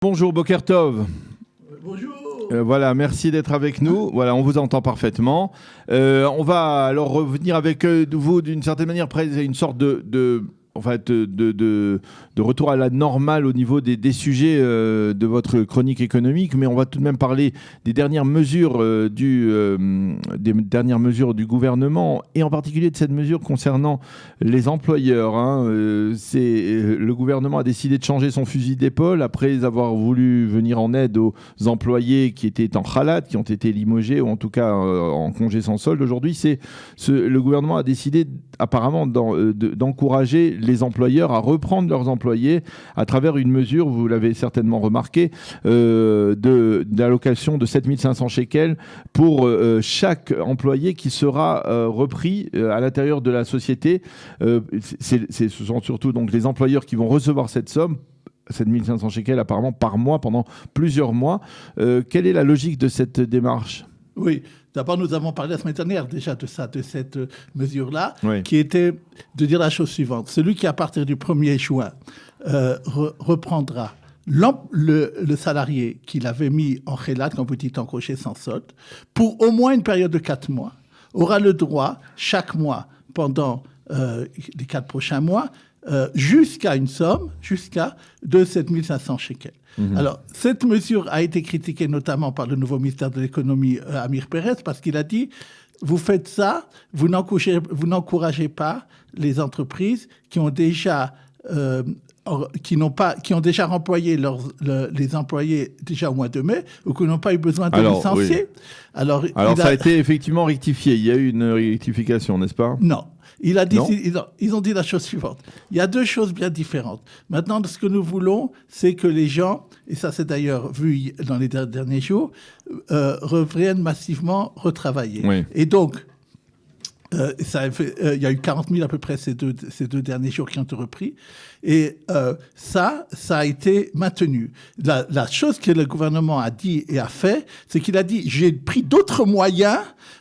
Bonjour Boker Tov. Bonjour. Voilà, merci d'être avec nous. Voilà, on vous entend parfaitement. On va alors revenir avec vous d'une certaine manière, une sorte de retour à la normale au niveau des sujets de votre chronique économique, mais on va tout de même parler des dernières mesures du gouvernement, et en particulier de cette mesure concernant les employeurs. Le gouvernement a décidé de changer son fusil d'épaule après avoir voulu venir en aide aux employés qui étaient en khalat, qui ont été limogés ou en tout cas en congé sans solde. Aujourd'hui, le gouvernement a décidé apparemment d'encourager les employeurs à reprendre leurs employés à travers une mesure, vous l'avez certainement remarqué, d'allocation de 7 500 shekels pour chaque employé qui sera repris à l'intérieur de la société. Ce sont surtout donc les employeurs qui vont recevoir cette somme, 7 500 shekels apparemment par mois pendant plusieurs mois. Quelle est la logique de cette démarche ? Oui, d'abord nous avons parlé la semaine dernière déjà de cette mesure-là, oui, qui était de dire la chose suivante. Celui qui à partir du 1er juin reprendra le salarié qu'il avait mis en khélat, comme vous dites, en crochet sans solde, pour au moins une période de 4 mois, aura le droit chaque mois pendant les 4 prochains mois, jusqu'à une somme, de 7 500 shekels. Mmh. Alors, cette mesure a été critiquée notamment par le nouveau ministère de l'économie, Amir Pérez, parce qu'il a dit, vous faites ça, vous n'encouragez pas les entreprises qui ont déjà remployé les employés déjà au mois de mai, ou qui n'ont pas eu besoin de licencier. Oui. Alors ça a été effectivement rectifié. Il y a eu une rectification, n'est-ce pas ? Non. Ils ont dit la chose suivante. Il y a deux choses bien différentes. Maintenant, ce que nous voulons, c'est que les gens, et ça c'est d'ailleurs vu dans les derniers jours, reviennent massivement retravailler. Oui. Et donc, il y a eu 40 000 à peu près ces deux derniers jours qui ont été repris. Et ça a été maintenu. La chose que le gouvernement a dit et a fait, c'est qu'il a dit, j'ai pris d'autres moyens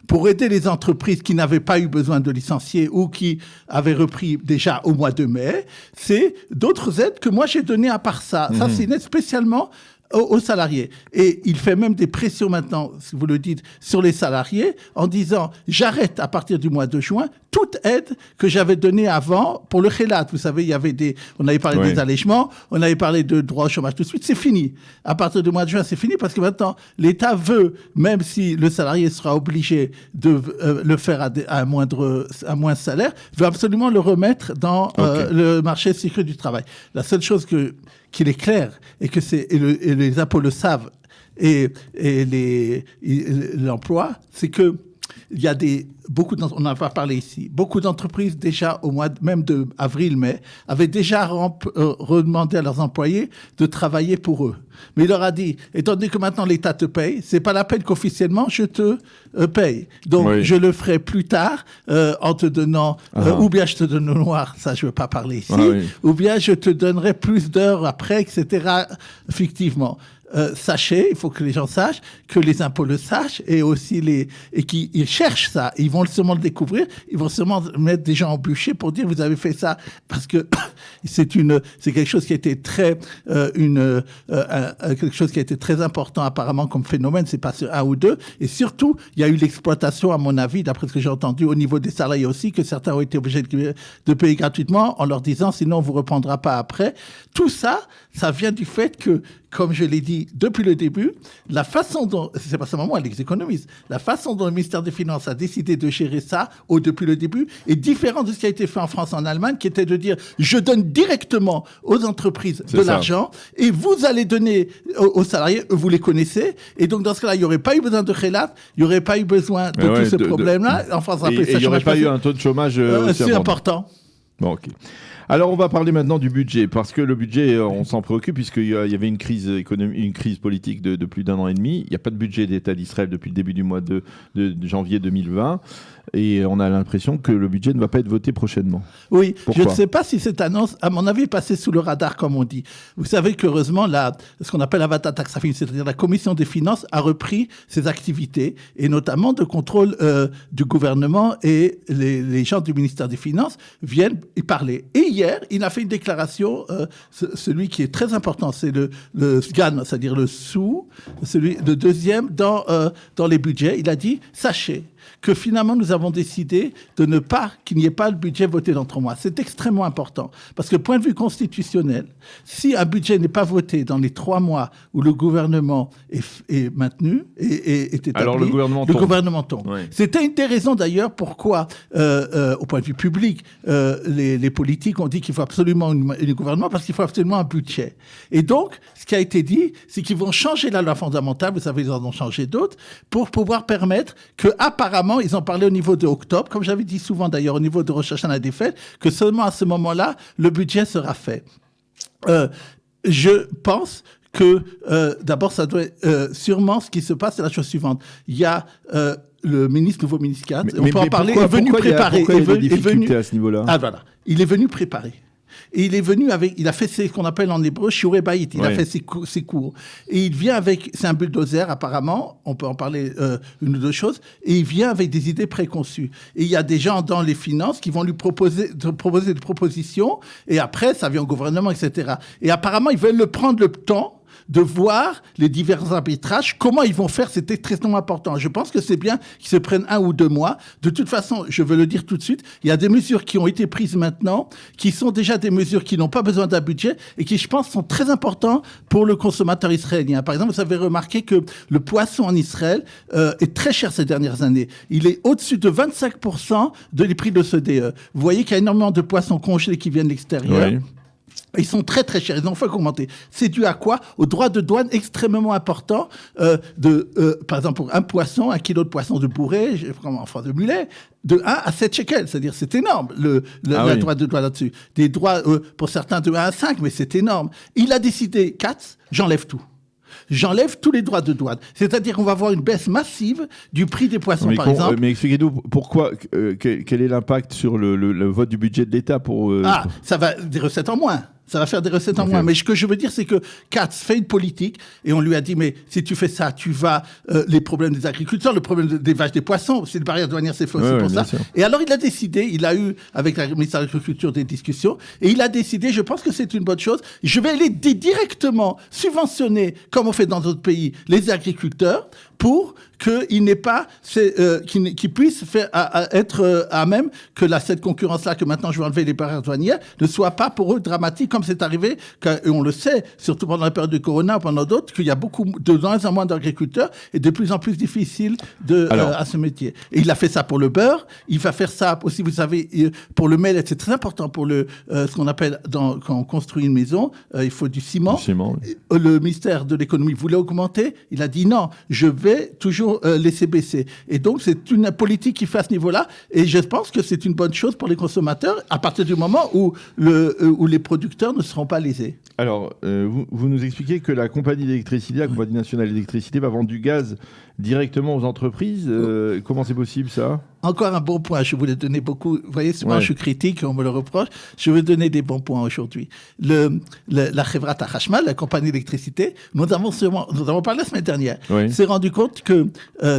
pour aider les entreprises qui n'avaient pas eu besoin de licencier ou qui avaient repris déjà au mois de mai. C'est d'autres aides que moi j'ai données à part ça. Ça, c'est une aide spécialement aux salariés. Et il fait même des pressions maintenant, si vous le dites, sur les salariés en disant « J'arrête à partir du mois de juin toute aide que j'avais donnée avant pour le khélat ». Vous savez, on avait parlé des allègements, on avait parlé de droit au chômage tout de suite, c'est fini. À partir du mois de juin, c'est fini parce que maintenant, l'État veut, même si le salarié sera obligé de le faire à un moindre salaire, veut absolument le remettre dans le marché sécurité du travail. La seule chose qu'il est clair, et que les impôts le savent, et l'emploi, c'est que il y a on en a pas parlé ici, beaucoup d'entreprises déjà au mois même de avril-mai avaient déjà redemandé à leurs employés de travailler pour eux. Mais il leur a dit, étant donné que maintenant l'État te paye, c'est pas la peine qu'officiellement je te paye. Donc je le ferai plus tard en te donnant, ou bien je te donne le noir, ça je veux pas parler ici, ou bien je te donnerai plus d'heures après, etc. fictivement. Sachez, il faut que les gens sachent, que les impôts le sachent, et aussi ils cherchent ça. Ils vont seulement le découvrir, ils vont seulement mettre des gens en bûcher pour dire vous avez fait ça parce que c'est quelque chose qui a été quelque chose qui a été très important apparemment comme phénomène. C'est pas sur un ou deux, et surtout il y a eu l'exploitation, à mon avis, d'après ce que j'ai entendu, au niveau des salariés aussi, que certains ont été obligés de payer gratuitement en leur disant sinon on vous reprendra pas après. Tout ça vient du fait que, comme je l'ai dit depuis le début, la façon dont, c'est pas seulement moi, les économistes, la façon dont le ministère des Finances a décidé de gérer ça depuis le début est différente de ce qui a été fait en France, en Allemagne, qui était de dire je donne directement aux entreprises l'argent et vous allez donner aux salariés, vous les connaissez, et donc dans ce cas-là, il n'y aurait pas eu besoin de khélat, il n'y aurait pas eu besoin de tout ce problème-là. En France, et il n'y aurait pas eu un taux de chômage aussi important. Bon, ok. Alors, on va parler maintenant du budget, parce que le budget, on s'en préoccupe, puisqu'il y avait une crise économique, une crise politique de plus d'1 an et demi. Il n'y a pas de budget d'État d'Israël depuis le début du mois de janvier 2020. Et on a l'impression que le budget ne va pas être voté prochainement. Oui, pourquoi ? Je ne sais pas si cette annonce, à mon avis, est passée sous le radar, comme on dit. Vous savez qu'heureusement, ce qu'on appelle la Vatat Taksafin, c'est-à-dire la Commission des finances, a repris ses activités, et notamment de contrôle du gouvernement, et les gens du ministère des Finances viennent y parler. Et hier, il a fait une déclaration, celui qui est très important, c'est le SGAN, c'est-à-dire le deuxième dans les budgets. Il a dit, sachez que finalement, nous avons décidé qu'il n'y ait pas le budget voté dans 3 mois. C'est extrêmement important. Parce que, point de vue constitutionnel, si un budget n'est pas voté dans les 3 mois où le gouvernement est maintenu, est établi, alors le gouvernement tombe. Oui. C'était une des raisons, d'ailleurs, pourquoi, au point de vue public, les politiques ont dit qu'il faut absolument un gouvernement parce qu'il faut absolument un budget. Et donc, ce qui a été dit, c'est qu'ils vont changer la loi fondamentale, vous savez, ils en ont changé d'autres, pour pouvoir permettre que, apparemment, ils ont parlé au niveau de octobre, comme j'avais dit souvent d'ailleurs au niveau de Rosh Hashanah des fêtes, que seulement à ce moment-là, le budget sera fait. Je pense que d'abord, ça doit être, sûrement ce qui se passe, c'est la chose suivante. Il y a le nouveau ministre 4, on peut en parler, est venu préparer. Pourquoi il y a des difficultés à ce niveau-là ? Ah voilà, il est venu préparer. Et il est venu il a fait ce qu'on appelle en hébreu shiurei bayit, il a fait ses cours. Et il vient avec, c'est un bulldozer apparemment, on peut en parler une ou deux choses, et il vient avec des idées préconçues. Et il y a des gens dans les finances qui vont lui proposer des propositions, et après ça vient au gouvernement, etc. Et apparemment ils veulent prendre le temps de voir les divers arbitrages, comment ils vont faire, c'était extrêmement important. Je pense que c'est bien qu'ils se prennent 1 ou 2 mois. De toute façon, je veux le dire tout de suite, il y a des mesures qui ont été prises maintenant, qui sont déjà des mesures qui n'ont pas besoin d'un budget et qui, je pense, sont très importantes pour le consommateur israélien. Par exemple, vous avez remarqué que le poisson en Israël est très cher ces dernières années. Il est au-dessus de 25% les prix de CDE. Vous voyez qu'il y a énormément de poissons congelés qui viennent de l'extérieur. Oui. Ils sont très très chers, ils ont fait augmenter. C'est dû à quoi ? Aux droits de douane extrêmement importants par exemple, pour un poisson, 1 kilo de poisson de bourré, enfin de mulet, de 1 à 7 shekels. C'est-à-dire, c'est énorme, la droit de douane là-dessus. Des droits, pour certains, de 1 à 5, mais c'est énorme. Il a décidé, Katz, j'enlève tout. J'enlève tous les droits de douane. C'est-à-dire qu'on va avoir une baisse massive du prix des poissons, par exemple. Mais expliquez-nous pourquoi, quel est l'impact sur le vote du budget de l'État pour... ça va des recettes en moins. Ça va faire des recettes en moins. Mais ce que je veux dire, c'est que Katz fait une politique et on lui a dit, mais si tu fais ça, tu vas... les problèmes des agriculteurs, le problème des vaches, des poissons, c'est une barrière douanière, c'est pour ça. Sûr. Et alors, il a décidé, il a eu, avec la ministre de l'Agriculture, des discussions, et il a décidé, je pense que c'est une bonne chose, je vais aller directement subventionner, comme on fait dans d'autres pays, les agriculteurs pour qu'il n'ait pas, qu'ils puissent être à même que cette concurrence-là, que maintenant je vais enlever les barrières douanières, ne soit pas pour eux dramatique, comme c'est arrivé, et on le sait, surtout pendant la période de Corona ou pendant d'autres, qu'il y a de moins en moins d'agriculteurs et de plus en plus difficile à ce métier. Et il a fait ça pour le beurre, il va faire ça aussi, vous savez, pour le miel, c'est très important pour ce qu'on appelle, quand on construit une maison, il faut du ciment. Oui. Le ministère de l'économie voulait augmenter, il a dit non, je vais toujours laisser baisser. Et donc, c'est une politique qui fait à ce niveau-là. Et je pense que c'est une bonne chose pour les consommateurs à partir du moment où les producteurs ne seront pas lésés. Alors, vous nous expliquez que la compagnie d'électricité, la compagnie nationale d'électricité, va vendre du gaz directement aux entreprises. Comment c'est possible, ça ? Encore un bon point. Je voulais donner beaucoup. Vous voyez, souvent je suis critique, on me le reproche. Je veux donner des bons points aujourd'hui. La Chevrat Hachmal, la compagnie d'électricité, nous avons parlé la semaine dernière, s'est rendu compte que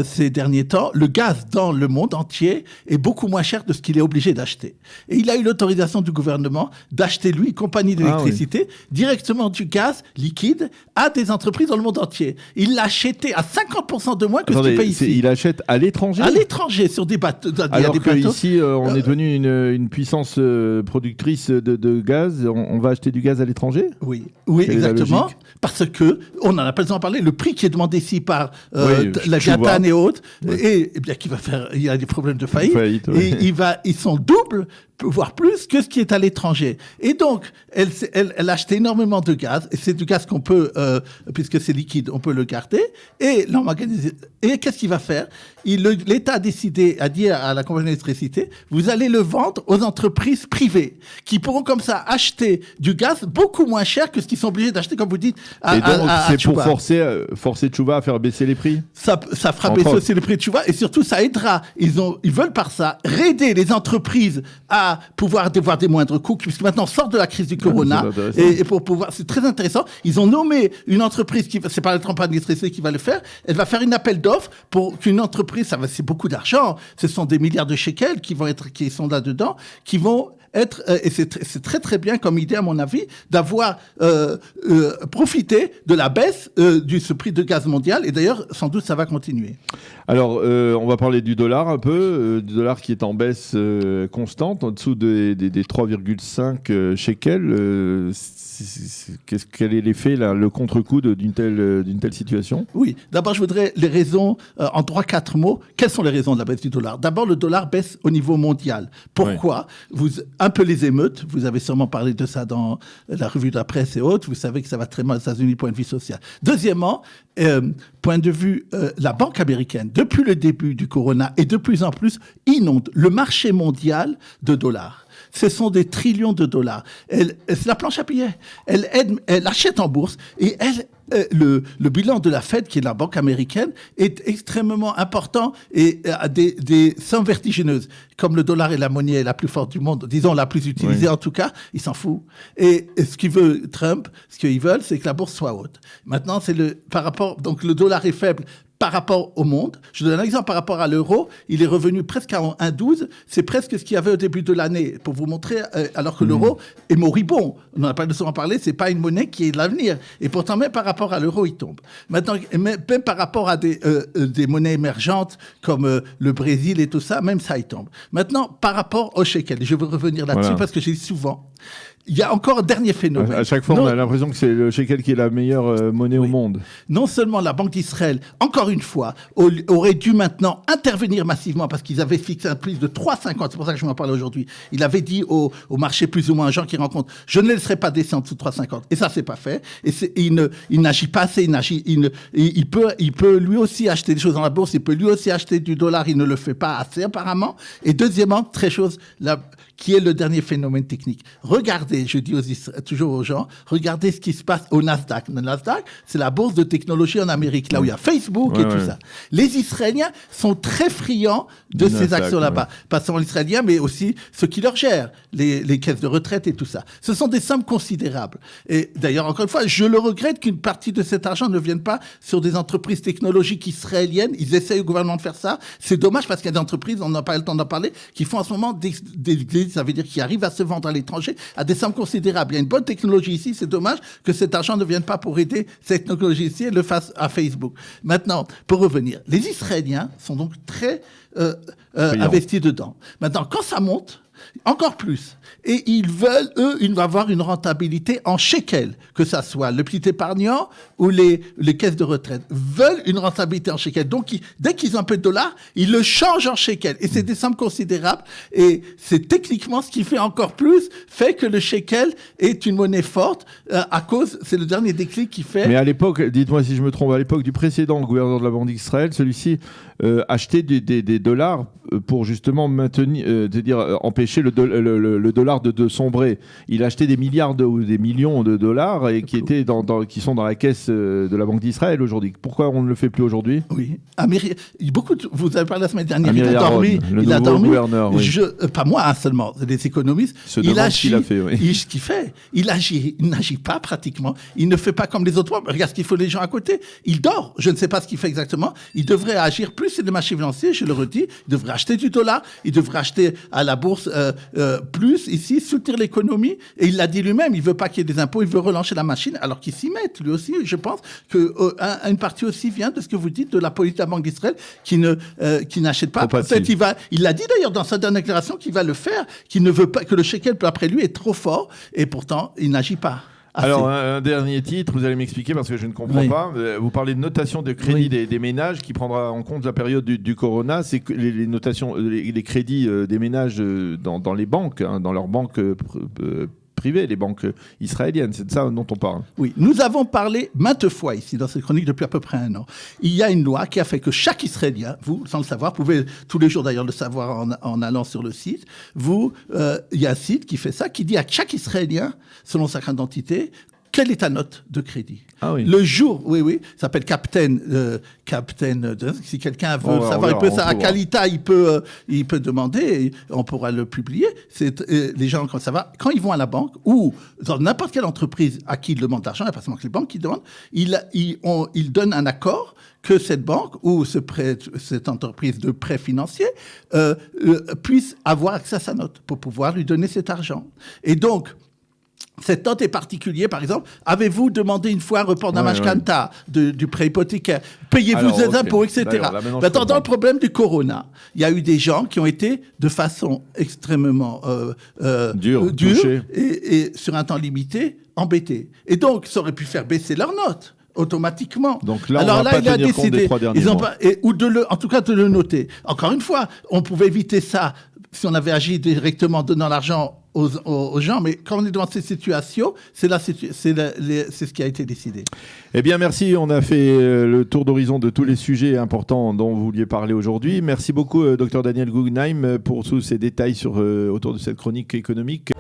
ces derniers temps, le gaz dans le monde entier est beaucoup moins cher de ce qu'il est obligé d'acheter. Et il a eu l'autorisation du gouvernement d'acheter, lui, compagnie d'électricité, directement du gaz liquide à des entreprises dans le monde entier. Il l'a acheté à 50% de moins que ce qu'il paye ici. Il achète à l'étranger ? À l'étranger, sur des bateaux. Alors qu'ici, on est devenu une puissance productrice de gaz, on va acheter du gaz à l'étranger ? Oui, exactement. Parce que, on n'en a pas besoin de parler, le prix qui est demandé ici par la Gatan et autres, et bien il y a des problèmes de faillite, et ils sont doubles, voire plus que ce qui est à l'étranger. Et donc, elle achète énormément de gaz, et c'est du gaz qu'on peut, puisque c'est liquide, on peut le garder, et l'emmagasiner. Et qu'est-ce qu'il va faire ? L'État a décidé, a dit à la compagnie d'électricité, vous allez le vendre aux entreprises privées, qui pourront comme ça acheter du gaz beaucoup moins cher que ce qu'ils sont obligés d'acheter, comme vous dites, et donc, c'est pour forcer Tchouva à faire baisser les prix ? Ça fera baisser aussi les prix de Tchouva, et surtout, ça aidera. Ils veulent par ça aider les entreprises à pouvoir avoir des moindres coûts, puisque maintenant on sort de la crise du Corona, et pour pouvoir, c'est très intéressant. Ils ont nommé une entreprise c'est pas la compagnie d'électricité qui va le faire, elle va faire une appel d'offres pour qu'une entreprise, c'est beaucoup d'argent, ce sont des milliards de shekels qui sont là-dedans, qui vont et c'est très très bien comme idée à mon avis, d'avoir profité de la baisse ce prix de gaz mondial, et d'ailleurs sans doute ça va continuer. Alors on va parler du dollar un peu, du dollar qui est en baisse constante, en dessous des 3,5 shekels. Quel est l'effet, là, le contre-coup d'une telle situation? Oui, d'abord je voudrais les raisons, en 3-4 mots, quelles sont les raisons de la baisse du dollar? D'abord, le dollar baisse au niveau mondial. Pourquoi? Un peu les émeutes, vous avez sûrement parlé de ça dans la revue de la presse et autres, vous savez que ça va très mal aux États-Unis point de vue social. Deuxièmement, point de vue, la banque américaine, depuis le début du corona et de plus en plus, inonde le marché mondial de dollars. Ce sont des trillions de dollars. C'est la planche à billets. Elle achète en bourse et le bilan de la Fed, qui est la banque américaine, est extrêmement important et a des sommes vertigineuses. Comme le dollar est la monnaie la plus forte du monde, disons la plus utilisée en tout cas, il s'en fout. Et ce qu'il veut Trump, ce qu'ils veulent, c'est que la bourse soit haute. Maintenant, donc le dollar est faible par rapport au monde. Je donne un exemple par rapport à l'euro. Il est revenu presque à 1,12. C'est presque ce qu'il y avait au début de l'année, pour vous montrer, alors que l'euro est moribond. On n'a pas de souvent parlé, c'est pas une monnaie qui est de l'avenir. Et pourtant, même par rapport à l'euro, il tombe. Maintenant, même par rapport à des monnaies émergentes, comme le Brésil et tout ça, même ça, il tombe. Maintenant, par rapport au shekel, je veux revenir là-dessus parce que j'ai dit souvent, il y a encore un dernier phénomène. À chaque fois, on a l'impression que c'est le shekel qui est la meilleure monnaie au monde. Non seulement la Banque d'Israël, encore une fois, aurait dû maintenant intervenir massivement parce qu'ils avaient fixé un prix de 3,50. C'est pour ça que je m'en parle aujourd'hui. Il avait dit au marché plus ou moins, gens qui rencontrent, je ne laisserai pas descendre sous 3,50. Et ça, c'est pas fait. Et il n'agit pas assez. Il peut lui aussi acheter des choses dans la bourse. Il peut lui aussi acheter du dollar. Il ne le fait pas assez apparemment. Et deuxièmement, qui est le dernier phénomène technique. Regardez, je dis toujours aux gens, regardez ce qui se passe au Nasdaq. Le Nasdaq, c'est la bourse de technologie en Amérique, là où il y a Facebook et tout ça. Les Israéliens sont très friands de ces actions là-bas. Pas seulement les Israéliens, mais aussi ceux qui leur gèrent, les caisses de retraite et tout ça. Ce sont des sommes considérables. Et d'ailleurs, encore une fois, je le regrette qu'une partie de cet argent ne vienne pas sur des entreprises technologiques israéliennes. Ils essayent au gouvernement de faire ça. C'est dommage parce qu'il y a des entreprises, on n'a pas eu le temps d'en parler, qui font en ce moment ça veut dire qu'ils arrivent à se vendre à l'étranger à des sommes considérables. Il y a une bonne technologie ici, c'est dommage que cet argent ne vienne pas pour aider cette technologie ici et le fasse à Facebook. Maintenant, pour revenir, les Israéliens sont donc très investis dedans. Maintenant, quand ça monte, encore plus. Et ils veulent, ils vont avoir une rentabilité en shekel, que ça soit le petit épargnant ou les caisses de retraite, veulent une rentabilité en shekel. Donc, dès qu'ils ont un peu de dollars, ils le changent en shekel. Et c'est des sommes considérables. Et c'est techniquement ce qui fait encore plus, fait que le shekel est une monnaie forte à cause, c'est le dernier déclic qui fait... Mais à l'époque, dites-moi si je me trompe, à l'époque du précédent gouverneur de la Banque d'Israël, celui-ci achetait des dollars pour justement maintenir, c'est-à-dire empêcher le dollar de sombrer. Il achetait des milliards ou des millions de dollars et qui sont dans la caisse de la Banque d'Israël aujourd'hui. Pourquoi on ne le fait plus aujourd'hui? Oui. Vous avez parlé la semaine dernière, il a dormi. Gouverneur, oui. Pas moi seulement, les économistes. Il agit, ce qu'il a fait, oui. Ce qu'il fait. Il n'agit pas pratiquement. Il ne fait pas comme les autres. Regarde ce qu'il faut les gens à côté. Il dort. Je ne sais pas ce qu'il fait exactement. Il devrait agir plus sur les marchés financiers, je le redis. Il devrait acheter du dollar. Il devrait acheter à la bourse plus ici, soutenir l'économie. Et il l'a dit lui-même, il veut pas qu'il y ait des impôts, il veut relancer la machine, alors qu'il s'y met. Lui aussi, je pense que une partie aussi vient de ce que vous dites de la politique de la Banque d'Israël qui n'achète pas. Peut-être il l'a dit d'ailleurs dans sa dernière déclaration qu'il va le faire, qu'il ne veut pas que le shekel après lui est trop fort, et pourtant il n'agit pas. Alors, un dernier titre, vous allez m'expliquer parce que je ne comprends pas. Vous parlez de notation de crédit des ménages qui prendra en compte la période du corona. C'est que les notations, les crédits des ménages dans les banques, dans leurs banques privées, les banques israéliennes. C'est de ça dont on parle. Oui, nous avons parlé maintes fois ici dans cette chronique depuis à peu près 1 an. Il y a une loi qui a fait que chaque Israélien, vous, sans le savoir, vous pouvez tous les jours d'ailleurs le savoir en allant sur le site, il y a un site qui fait ça, qui dit à chaque Israélien, selon sa carte d'identité, quelle est ta note de crédit? Ah oui. Le jour, oui, ça s'appelle Captain. Si quelqu'un veut savoir, à Calita, il peut demander, et on pourra le publier. Les gens, quand ils vont à la banque ou dans n'importe quelle entreprise à qui ils demandent de l'argent, il n'y a pas seulement que les banques qui demandent, ils donnent un accord que cette banque ou cette entreprise de prêt financier puisse avoir accès à sa note pour pouvoir lui donner cet argent. Et donc, cette note est particulière, par exemple. Avez-vous demandé une fois un report d'un Mashkanta, du prêt hypothécaire? Payez-vous des impôts, etc. Maintenant, dans le problème du corona, il y a eu des gens qui ont été de façon extrêmement dure et sur un temps limité, embêtés. Et donc, ça aurait pu faire baisser leur note automatiquement. Donc là, on va pas tenir compte des 3 derniers mois. En tout cas, de le noter. Encore une fois, on pouvait éviter ça si on avait agi directement donnant l'argent aux gens, mais quand on est dans cette situation, c'est ce qui a été décidé. Eh bien, merci. On a fait le tour d'horizon de tous les sujets importants dont vous vouliez parler aujourd'hui. Merci beaucoup, Dr Daniel Guggenheim, pour tous ces détails autour de cette chronique économique.